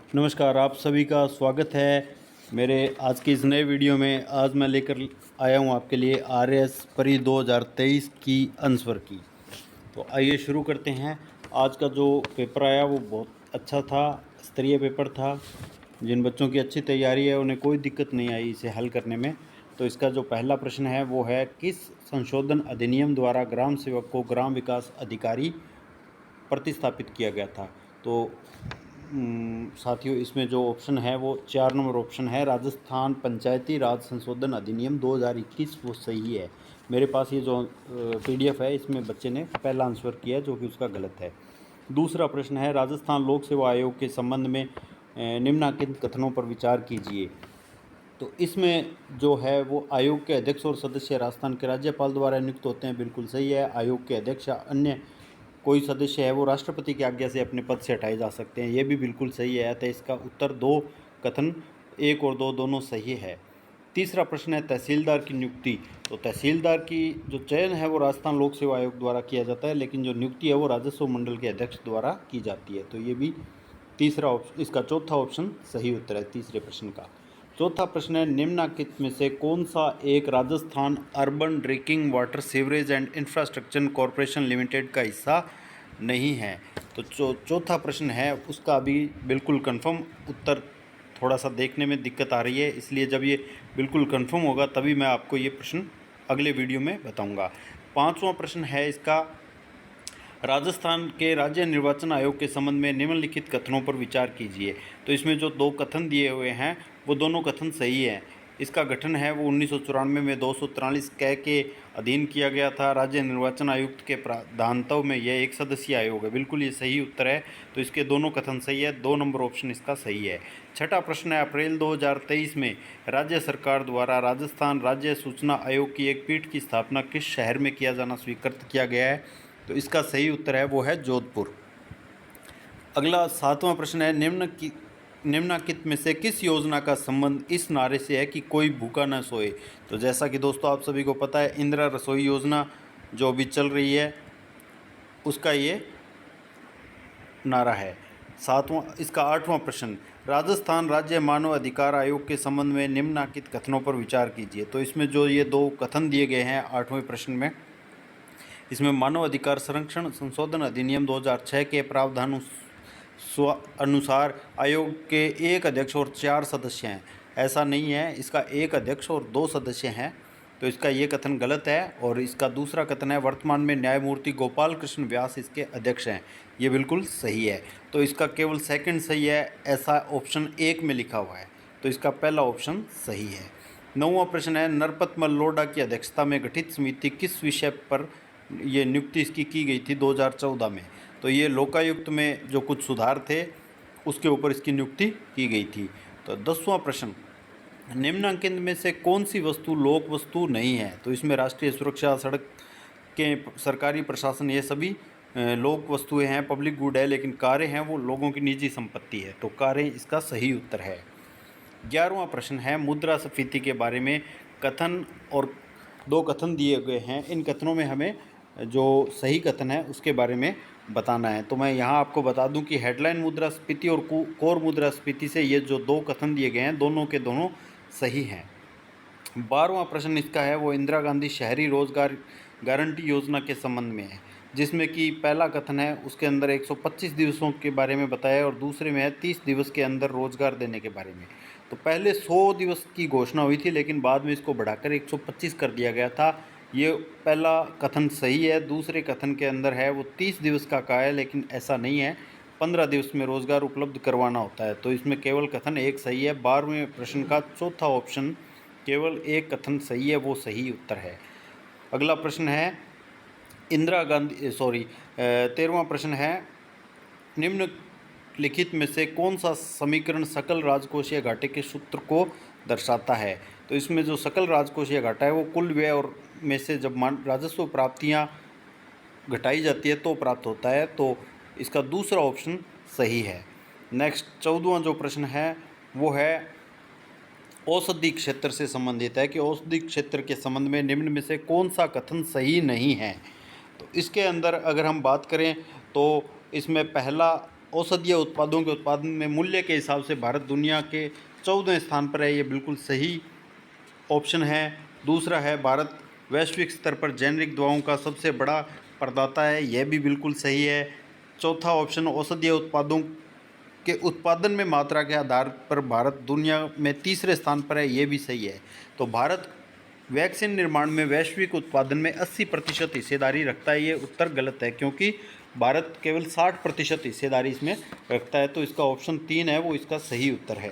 नमस्कार, आप सभी का स्वागत है मेरे आज की इस नए वीडियो में। आज मैं लेकर आया हूँ आपके लिए आरएस परी 2023 की आंसर की। तो आइए शुरू करते हैं। आज का जो पेपर आया वो बहुत अच्छा था, स्तरीय पेपर था। जिन बच्चों की अच्छी तैयारी है उन्हें कोई दिक्कत नहीं आई इसे हल करने में। तो इसका जो पहला प्रश्न है वो है, किस संशोधन अधिनियम द्वारा ग्राम सेवक को ग्राम विकास अधिकारी प्रतिस्थापित किया गया था। तो साथियों, इसमें जो ऑप्शन है वो 4 नंबर ऑप्शन है, राजस्थान पंचायती राज संशोधन अधिनियम 2021, वो सही है। मेरे पास ये जो पीडीएफ है इसमें बच्चे ने पहला आंसर किया जो कि उसका गलत है। दूसरा प्रश्न है, राजस्थान लोक सेवा आयोग के संबंध में निम्नलिखित कथनों पर विचार कीजिए। तो इसमें जो है वो आयोग के अध्यक्ष और सदस्य राजस्थान के राज्यपाल द्वारा नियुक्त होते हैं, बिल्कुल सही है। आयोग के अध्यक्ष या अन्य कोई सदस्य है वो राष्ट्रपति की आज्ञा से अपने पद से हटाए जा सकते हैं, ये भी बिल्कुल सही है। तो इसका उत्तर दो कथन 1 और 2 दोनों सही है। तीसरा प्रश्न है, तहसीलदार की नियुक्ति। तो तहसीलदार की जो चयन है वो राजस्थान लोक सेवा आयोग द्वारा किया जाता है, लेकिन जो नियुक्ति है वो राजस्व मंडल के अध्यक्ष द्वारा की जाती है। तो ये भी तीसरा ऑप्शन, इसका चौथा ऑप्शन सही उत्तर है तीसरे प्रश्न का। चौथा प्रश्न है, निम्नलिखित में से कौन सा एक Rajasthan urban drinking water sewerage and infrastructure corporation limited का हिस्सा नहीं है। तो चौथा प्रश्न है उसका अभी बिल्कुल कंफर्म उत्तर थोड़ा सा देखने में दिक्कत आ रही है, इसलिए जब ये बिल्कुल कंफर्म होगा तभी मैं आपको ये प्रश्न अगले वीडियो में बताऊंगा। पांचवा प्रश्न है इसका, राजस्थान के राज्य निर्वाचन आयोग के संबंध में निम्नलिखित कथनों पर विचार कीजिए। तो इसमें जो दो कथन दिए हुए हैं वो दोनों कथन सही हैं। इसका गठन है वो 1994 में 243 क के अधीन किया गया था। राज्य निर्वाचन आयुक्त के प्राधानत्व में यह एक सदस्यीय आयोग है, बिल्कुल ये सही उत्तर है। तो इसके दोनों कथन सही है, 2 नंबर ऑप्शन इसका सही है। छठा प्रश्न है, अप्रैल 2023 में राज्य सरकार द्वारा राजस्थान राज्य सूचना आयोग की एक पीठ की स्थापना किस शहर में किया जाना स्वीकृत किया गया है। तो इसका सही उत्तर है वो है जोधपुर। अगला 7वां प्रश्न है, निम्नलिखित में से किस योजना का संबंध इस नारे से है कि कोई भूखा न सोए। तो जैसा कि दोस्तों आप सभी को पता है, इंदिरा रसोई योजना जो अभी चल रही है उसका ये नारा है। इसका 8वां प्रश्न, राजस्थान राज्य मानव अधिकार आयोग के संबंध में निम्नलिखित कथनों पर विचार कीजिए। तो इसमें जो ये दो कथन दिए गए हैं 8वें प्रश्न में, इसमें मानव अधिकार संरक्षण संशोधन अधिनियम 2006 के प्रावधान अनुसार आयोग के एक अध्यक्ष और 4 सदस्य हैं। ऐसा नहीं है, इसका एक अध्यक्ष और 2 सदस्य हैं। तो इसका ये कथन गलत है। और इसका दूसरा कथन है, वर्तमान में न्यायमूर्ति गोपाल कृष्ण व्यास इसके अध्यक्ष हैं, ये बिल्कुल सही है। तो इसका केवल सेकंड सही है, ऐसा ऑप्शन 1 में लिखा हुआ है। तो इसका पहला ऑप्शन सही है। 9वां प्रश्न है, नरपत मल्लोडा की अध्यक्षता में गठित समिति किस विषय पर ये नियुक्ति इसकी की गई थी 2014 में। तो ये लोकायुक्त में जो कुछ सुधार थे उसके ऊपर इसकी नियुक्ति की गई थी। तो 10वां प्रश्न, निम्नलिखित में से कौन सी वस्तु लोक वस्तु नहीं है। तो इसमें राष्ट्रीय सुरक्षा, सड़क के सरकारी प्रशासन, ये सभी लोक वस्तुएं हैं, पब्लिक गुड है, लेकिन कारें हैं वो लोगों की निजी संपत्ति है। तो कारें इसका सही उत्तर है। 11वां प्रश्न है, मुद्रास्फीति के बारे में कथन और 2 कथन दिए गए हैं। इन कथनों में हमें जो सही कथन है उसके बारे में बताना है। तो मैं यहाँ आपको बता दूं कि हेडलाइन मुद्रास्फीति और कोर मुद्रास्फीति से ये जो 2 कथन दिए गए हैं दोनों के दोनों सही हैं। 12वां प्रश्न इसका है वो इंदिरा गांधी शहरी रोजगार गारंटी योजना के संबंध में है, जिसमें कि पहला कथन है उसके अंदर 125 दिवसों के बारे में बताया है और दूसरे में है 30 दिवस के अंदर रोजगार देने के बारे में। तो पहले 100 दिवस की घोषणा हुई थी, लेकिन बाद में इसको बढ़ाकर 125 कर दिया गया था। ये पहला कथन सही है। दूसरे कथन के अंदर है वो 30 दिवस का कहा है, लेकिन ऐसा नहीं है, 15 दिवस में रोजगार उपलब्ध करवाना होता है। तो इसमें केवल कथन 1 सही है। 12वें प्रश्न का चौथा ऑप्शन केवल 1 कथन सही है, वो सही उत्तर है। अगला प्रश्न है, 13वां प्रश्न है, निम्नलिखित में से कौन सा समीकरण सकल राजकोषीय घाटे के सूत्र को दर्शाता है। तो इसमें जो सकल राजकोषीय घाटा है वो कुल व्यय और में से जब राजस्व प्राप्तियां घटाई जाती है तो प्राप्त होता है। तो इसका दूसरा ऑप्शन सही है। नेक्स्ट 14वां जो प्रश्न है वो है औषधि क्षेत्र से संबंधित है कि औषधि क्षेत्र के संबंध में निम्न में से कौन सा कथन सही नहीं है। तो इसके अंदर अगर हम बात करें तो इसमें पहला औषधीय उत्पादों के उत्पादन में मूल्य के हिसाब से भारत दुनिया के 14वें स्थान पर है, ये बिल्कुल सही ऑप्शन है। दूसरा है भारत वैश्विक स्तर पर जेनरिक दवाओं का सबसे बड़ा प्रदाता है, यह भी बिल्कुल सही है। चौथा ऑप्शन औषधीय उत्पादों के उत्पादन में मात्रा के आधार पर भारत दुनिया में तीसरे स्थान पर है, ये भी सही है। तो भारत वैक्सीन निर्माण में वैश्विक उत्पादन में 80% हिस्सेदारी रखता है, ये उत्तर गलत है क्योंकि भारत केवल 60% हिस्सेदारी इसमें रखता है। तो इसका ऑप्शन 3 है वो इसका सही उत्तर है।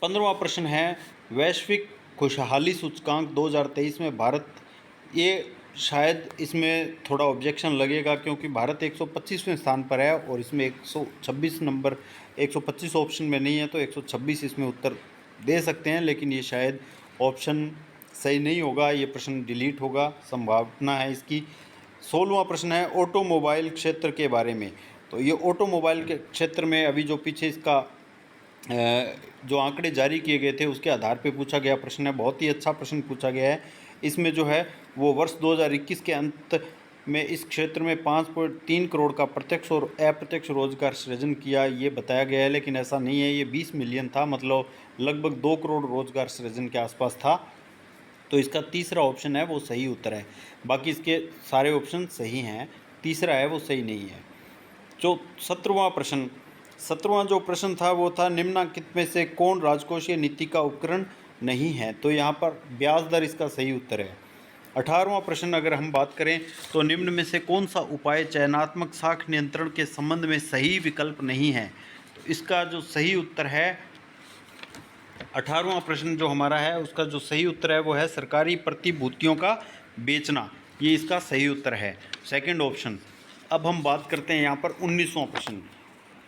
15वां प्रश्न है वैश्विक खुशहाली सूचकांक 2023 में भारत, ये शायद इसमें थोड़ा ऑब्जेक्शन लगेगा क्योंकि भारत 125वें स्थान पर है और इसमें 126 नंबर 125 ऑप्शन में नहीं है, तो 126 इसमें उत्तर दे सकते हैं, लेकिन ये शायद ऑप्शन सही नहीं होगा, ये प्रश्न डिलीट होगा, संभावना है इसकी। 16वां प्रश्न है ऑटोमोबाइल क्षेत्र के बारे में। तो ये ऑटोमोबाइल के क्षेत्र में अभी जो पीछे इसका जो आंकड़े जारी किए गए थे उसके आधार पे पूछा गया प्रश्न है, बहुत ही अच्छा प्रश्न पूछा गया है। इसमें जो है वो वर्ष 2021 के अंत में इस क्षेत्र में 5.3 करोड़ का प्रत्यक्ष और अप्रत्यक्ष रोजगार सृजन किया, ये बताया गया है, लेकिन ऐसा नहीं है। ये 20 मिलियन था, मतलब लगभग 2 करोड़ रोजगार सृजन के आसपास था। तो इसका तीसरा ऑप्शन है वो सही उत्तर है, बाकी इसके सारे ऑप्शन सही हैं, तीसरा है वो सही नहीं है। जो 17वां जो प्रश्न था वो था निम्नलिखित में से कौन राजकोषीय नीति का उपकरण नहीं है। तो यहाँ पर ब्याज दर इसका सही उत्तर है। 18वां प्रश्न अगर हम बात करें तो निम्न में से कौन सा उपाय चयनात्मक साख नियंत्रण के संबंध में सही विकल्प नहीं है। तो इसका जो सही उत्तर है 18वां प्रश्न जो हमारा है उसका जो सही उत्तर है वो है सरकारी प्रतिभूतियों का बेचना, ये इसका सही उत्तर है, सेकंड ऑप्शन। अब हम बात करते हैं यहाँ पर 19वां प्रश्न।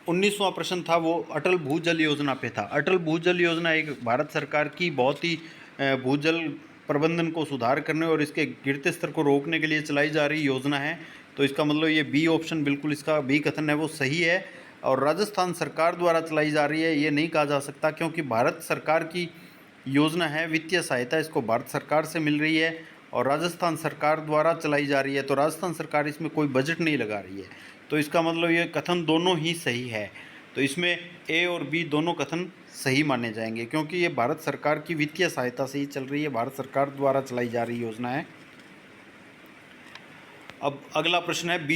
19वां प्रश्न था वो अटल भूजल योजना पे था। अटल भूजल योजना एक भारत सरकार की बहुत ही भूजल प्रबंधन को सुधार करने और इसके गिरते स्तर को रोकने के लिए चलाई जा रही योजना है। तो इसका मतलब ये बी ऑप्शन बिल्कुल इसका बी कथन है वो सही है। और राजस्थान सरकार द्वारा चलाई जा रही है ये नहीं कहा जा सकता क्योंकि भारत सरकार की योजना है, वित्तीय सहायता इसको भारत सरकार से मिल रही है और राजस्थान सरकार द्वारा चलाई जा रही है, तो राजस्थान सरकार इसमें कोई बजट नहीं लगा रही है। तो इसका मतलब ये कथन दोनों ही सही है। तो इसमें ए और बी दोनों कथन सही माने जाएंगे क्योंकि ये भारत सरकार की वित्तीय सहायता से ही चल रही है, भारत सरकार द्वारा चलाई जा रही योजना है। अब अगला प्रश्न है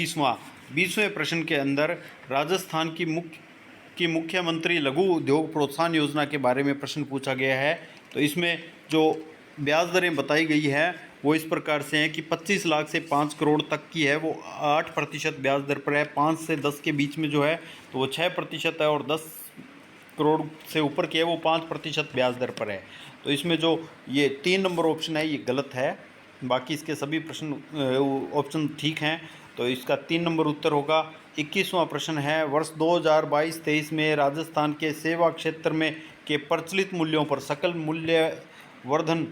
20वें प्रश्न के अंदर राजस्थान की मुख्यमंत्री लघु उद्योग प्रोत्साहन योजना के बारे में प्रश्न पूछा गया है। तो इसमें जो ब्याज दरें बताई गई है वो इस प्रकार से हैं कि 25 लाख से 5 करोड़ तक की है वो 8% ब्याज दर पर है, 5 से 10 के बीच में जो है तो वो 6% है और 10 करोड़ से ऊपर की है वो 5% ब्याज दर पर है। तो इसमें जो ये 3 नंबर ऑप्शन है ये गलत है, बाकी इसके सभी प्रश्न ऑप्शन ठीक हैं। तो इसका 3 नंबर उत्तर होगा। 21वां प्रश्न है वर्ष 2022-23 में राजस्थान के सेवा क्षेत्र में के प्रचलित मूल्यों पर सकल मूल्य वर्धन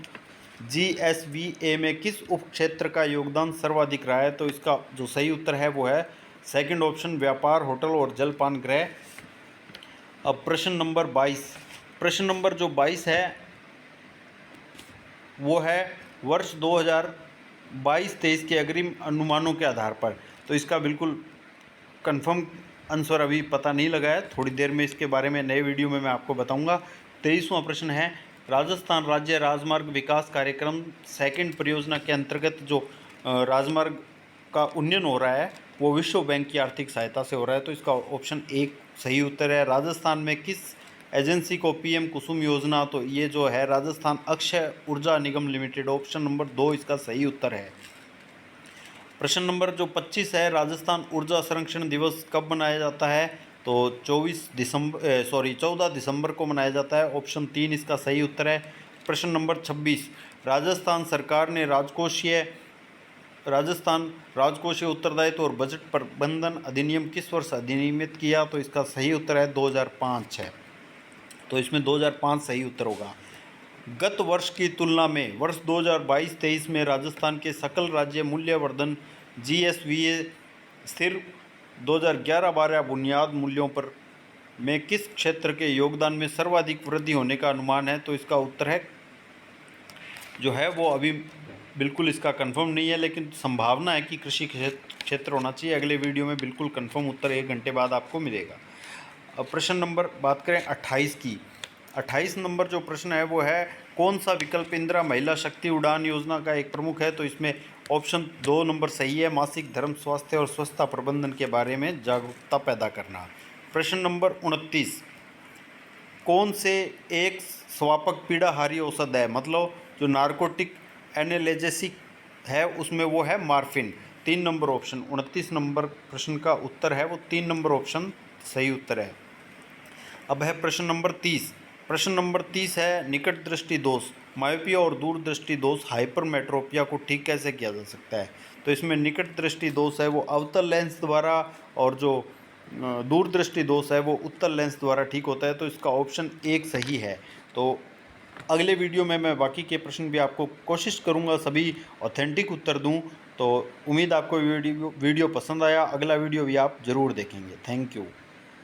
GSVA में किस उप क्षेत्र का योगदान सर्वाधिक रहा है। तो इसका जो सही उत्तर है वो है सेकंड ऑप्शन, व्यापार, होटल और जलपान गृह। अब प्रश्न नंबर 22 है वो है वर्ष 2022-23 के अग्रिम अनुमानों के आधार पर। तो इसका बिल्कुल कंफर्म आंसर अभी पता नहीं लगा है, थोड़ी देर में इसके बारे में नए वीडियो में मैं आपको बताऊंगा। 23वां प्रश्न है राजस्थान राज्य राजमार्ग विकास कार्यक्रम सेकंड परियोजना के अंतर्गत जो राजमार्ग का उन्नयन हो रहा है वो विश्व बैंक की आर्थिक सहायता से हो रहा है। तो इसका ऑप्शन 1 सही उत्तर है। राजस्थान में किस एजेंसी को PM कुसुम योजना, तो ये जो है राजस्थान अक्षय ऊर्जा निगम लिमिटेड, ऑप्शन नंबर 2 इसका सही उत्तर है। प्रश्न नंबर जो 25 है राजस्थान ऊर्जा संरक्षण दिवस कब मनाया जाता है। तो 14 दिसंबर को मनाया जाता है, ऑप्शन 3 इसका सही उत्तर है। प्रश्न नंबर 26 राजस्थान सरकार ने राजस्थान राजकोषीय उत्तरदायित्व और बजट प्रबंधन अधिनियम किस वर्ष अधिनियमित किया। तो इसका सही उत्तर है 2005 है, तो इसमें 2005 सही उत्तर होगा। गत वर्ष की तुलना में वर्ष 2022-23 में राजस्थान के सकल राज्य मूल्यवर्धन GSVA स्थिर 2011-12 बुनियाद मूल्यों पर में किस क्षेत्र के योगदान में सर्वाधिक वृद्धि होने का अनुमान है। तो इसका उत्तर है जो है वो अभी बिल्कुल इसका कंफर्म नहीं है, लेकिन संभावना है कि कृषि क्षेत्र होना चाहिए। अगले वीडियो में बिल्कुल कंफर्म उत्तर 1 घंटे बाद आपको मिलेगा। अब प्रश्न नंबर बात करें 28 की। 28 नंबर जो प्रश्न है वो है, कौन सा विकल्प इंदिरा महिला शक्ति उड़ान योजना का एक प्रमुख है? तो इसमें ऑप्शन 2 नंबर सही है, मासिक धर्म, स्वास्थ्य और स्वच्छता प्रबंधन के बारे में जागरूकता पैदा करना। प्रश्न नंबर 29, कौन से एक स्वापक पीड़ाहारी औषध है? मतलब जो नार्कोटिक एनाल्जेसिक है उसमें वो है मार्फिन। 3 नंबर ऑप्शन 29 नंबर प्रश्न का उत्तर है वो 3 नंबर ऑप्शन सही उत्तर है। अब है प्रश्न नंबर 30। प्रश्न नंबर 30 है, निकट दृष्टि दोष, मायोपिया और दूरदृष्टि दोष, हाइपरमेट्रोपिया को ठीक कैसे किया जा सकता है? तो इसमें निकट दृष्टि दोष है वो अवतल लेंस द्वारा, और जो दूरदृष्टि दोष है वो उत्तल लेंस द्वारा ठीक होता है। तो इसका ऑप्शन 1 सही है। तो अगले वीडियो में मैं बाकी के प्रश्न भी आपको कोशिश करूंगा सभी ऑथेंटिक उत्तर दूं। तो उम्मीद आपको वीडियो पसंद आया। अगला वीडियो भी आप ज़रूर देखेंगे। Thank you.